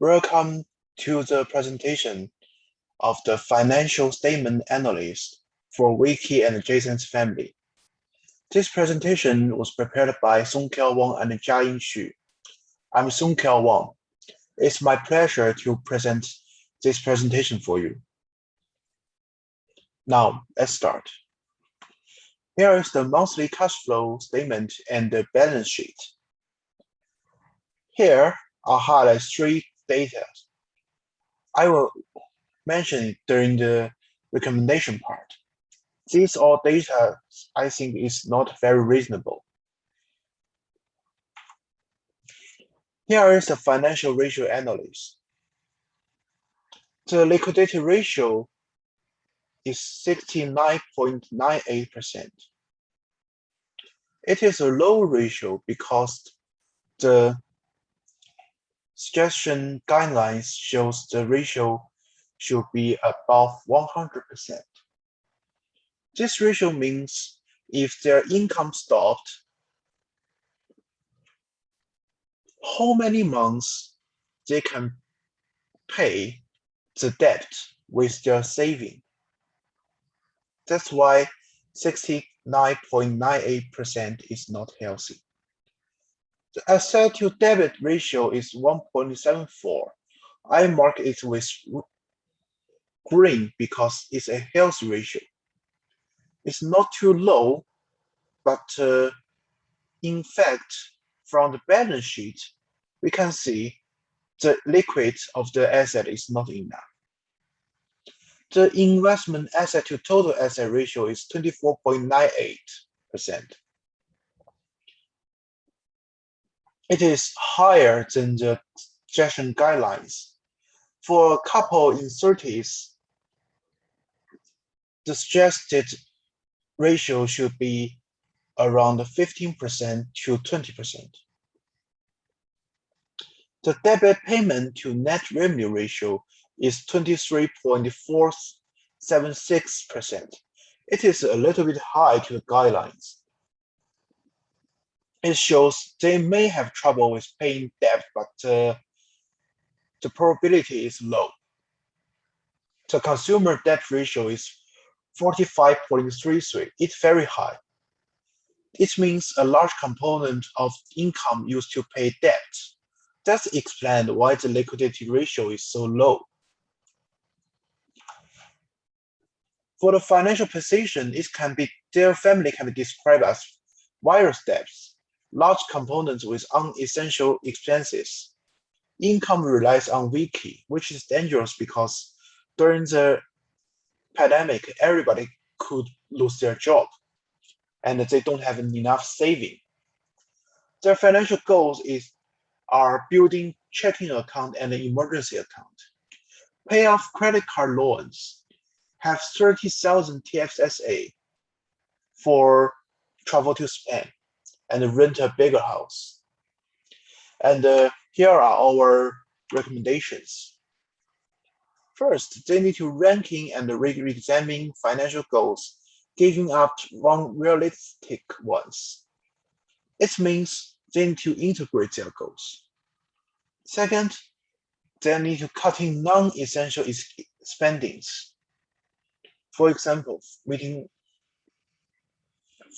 Welcome to the presentation of the financial statement analyst for Wiki and Jason's family. This presentation was prepared by Songkiao Wang and Jiayin Xu. I'm Songkiao Wang. It's my pleasure to present this presentation for you. Now, let's start. Here is the monthly cash flow statement and the balance sheet. Here are highlight three data. I will mention it during the recommendation part. These all data I think is not very reasonable. Here is the financial ratio analysis. The liquidity ratio is 69.98%. It is a low ratio because the suggestion guidelines shows the ratio should be above 100%. This ratio means if their income stopped, how many months they can pay the debt with their saving. That's why 69.98% is not healthy. The asset to debit ratio is 1.74. I mark it with green because it's a healthy ratio. It's not too low, but in fact, from the balance sheet, we can see the liquid of the asset is not enough. The investment asset to total asset ratio is 24.98%. It is higher than the suggestion guidelines. For a couple in 30s, the suggested ratio should be around 15% to 20%. The debit payment to net revenue ratio is 23.476%. It is a little bit high to the guidelines. It shows they may have trouble with paying debt, but the probability is low. The consumer debt ratio is 45.33. It's very high. It means a large component of income used to pay debt. That's explained why the liquidity ratio is so low. For the financial position, their family can be described as virus debts, large components with unessential expenses. Income relies on Wiki, which is dangerous because during the pandemic, everybody could lose their job and they don't have enough saving. Their financial goals are building checking account and an emergency account. Pay off credit card loans, have 30,000 TFSA for travel to Spain, and rent a bigger house. And here are our recommendations. First, they need to ranking and re-examine financial goals, giving up unrealistic ones. It means they need to integrate their goals. Second, they need to cut in non-essential spendings. For example, meeting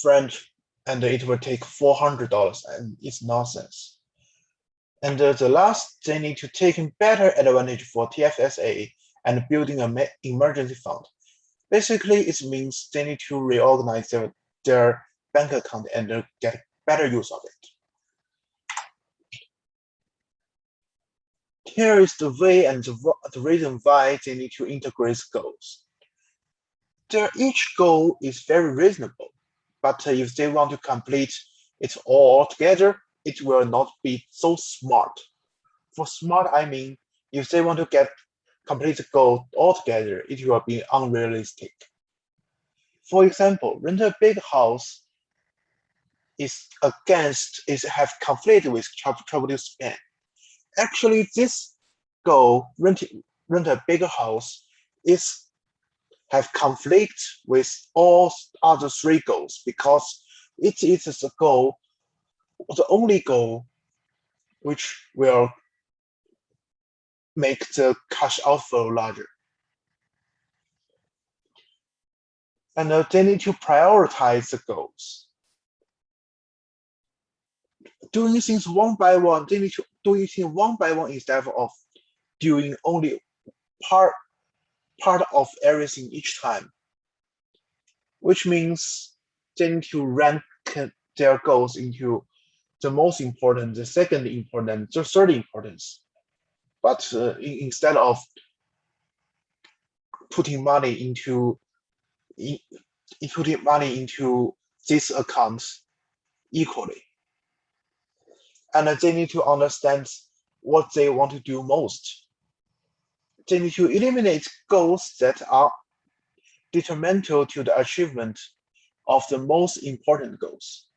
friends and it will take $400 and it's nonsense. And the last, they need to take better advantage for TFSA and building an emergency fund. Basically, it means they need to reorganize their bank account and get better use of it. Here is the way and the reason why they need to integrate goals. Each goal is very reasonable, but if they want to complete it all together, it will not be so smart. For smart, I mean, if they want to complete the goal altogether, it will be unrealistic. For example, rent a big house have conflict with travel to Spain. Actually, this goal, rent a bigger house, have conflict with all other three goals because it is the only goal which will make the cash outflow larger. And they need to prioritize the goals. Doing things one by one, they need to doing things one by one instead of doing only part of everything each time, which means they need to rank their goals into the most important, the second important, the third importance. But instead of putting money into these accounts equally, and they need to understand what they want to do most. They need to eliminate goals that are detrimental to the achievement of the most important goals,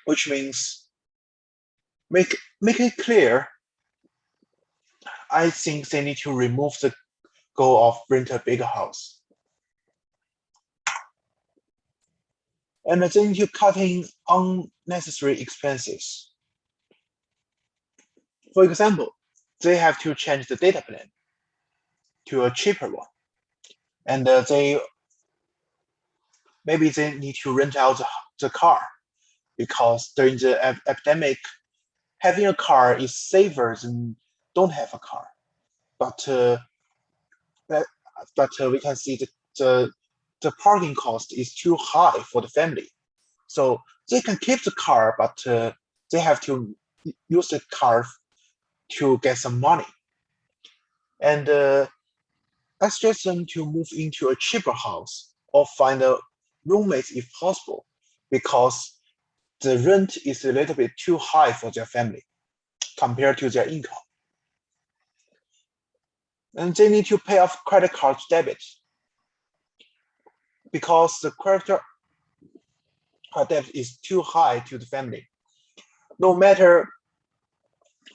which means make it clear. I think they need to remove the goal of rent a bigger house. And they need to cutting unnecessary expenses. For example, they have to change the data plan to a cheaper one. And maybe they need to rent out the car, because during the epidemic, having a car is safer than don't have a car. But we can see the parking cost is too high for the family. So they can keep the car, but they have to use the car to get some money. And I suggest them to move into a cheaper house or find a roommate if possible, because the rent is a little bit too high for their family compared to their income. And they need to pay off credit card debt, because the credit card debt is too high to the family. No matter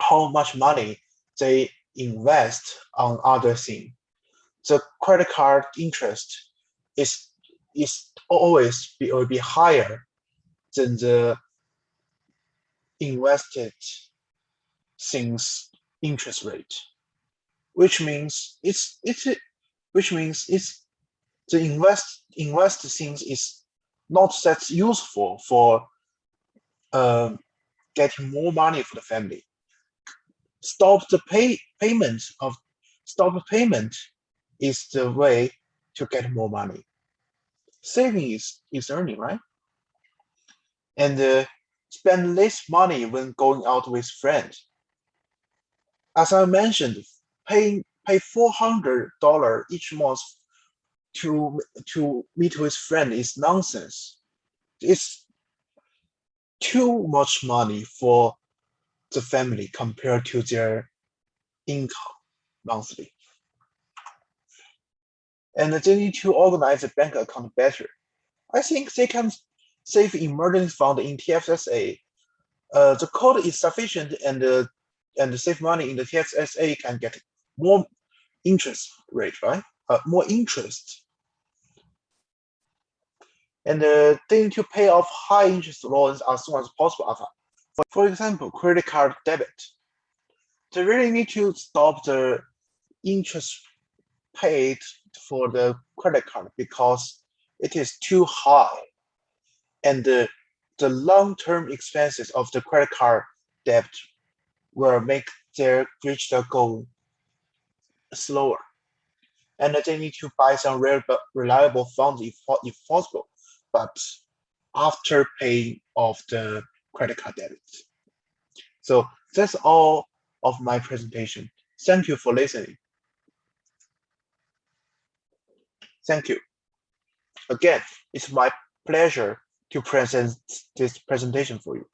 how much money they invest on other things, the credit card interest is always will be higher than the invested things interest rate, which means the invest things is not that useful for getting more money for the family. Stop payment is the way to get more money. Saving is earning, right? And spend less money when going out with friends. As I mentioned, pay $400 each month to meet with friends is nonsense. It's too much money for the family compared to their income monthly. And they need to organize a bank account better. I think they can save emergency fund in TFSA. The code is sufficient, and save money in the TFSA can get more interest rate, right? More interest. And they need to pay off high interest loans as soon as possible. For example, credit card debit. They really need to stop the interest paid for the credit card, because it is too high, and the long-term expenses of the credit card debt will make their reach their goal slower. And they need to buy some reliable funds if possible, but after paying off the credit card debt. So that's all of my presentation. Thank you for listening. Thank you. Again, it's my pleasure to present this presentation for you.